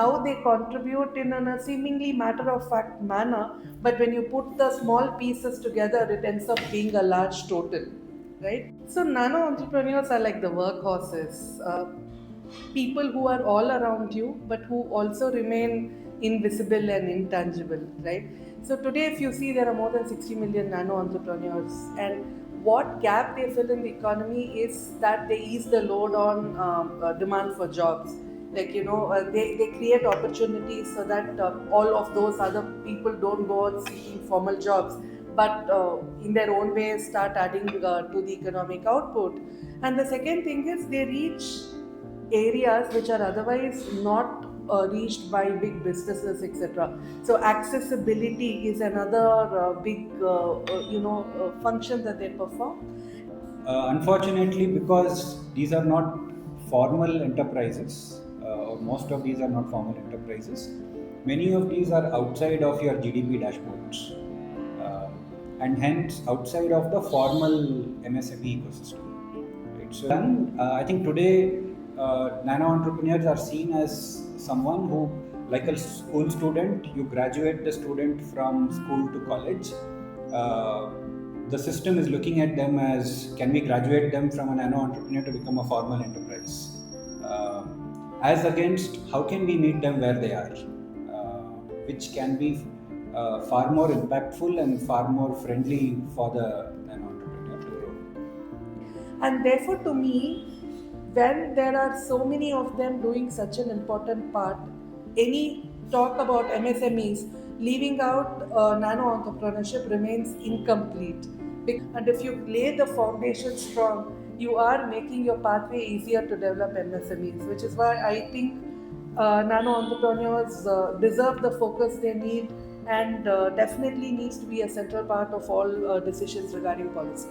how they contribute in a seemingly matter of fact manner, but when you put the small pieces together, it ends up being a large total, right? So nano entrepreneurs are like the workhorses, people who are all around you, but who also remain invisible and intangible, right? So today, if you see, there are more than 60 million nano entrepreneurs, and what gap they fill in the economy is that they ease the load on demand for jobs. Like, they create opportunities so that all of those other people don't go on seeking formal jobs, but in their own way start adding to the economic output. And the second thing is they reach areas which are otherwise not reached by big businesses, etc. So accessibility is another big function that they perform. Unfortunately, because these are not formal enterprises, or most of these are not formal enterprises, many of these are outside of your GDP dashboards, and hence outside of the formal MSME ecosystem. Right? So, I think today nano entrepreneurs are seen as someone who, like a school student, you graduate the student from school to college. Uh, the system is looking at them as, can we graduate them from a nano entrepreneur to become a formal enterprise? Uh, as against, how can we meet them where they are, which can be far more impactful and far more friendly for the nano entrepreneur to grow. And therefore, to me, when there are so many of them doing such an important part, any talk about MSMEs, leaving out nano entrepreneurship remains incomplete. And if you lay the foundation strong, you are making your pathway easier to develop MSMEs, which is why I think nano entrepreneurs deserve the focus they need, and definitely needs to be a central part of all decisions regarding policy.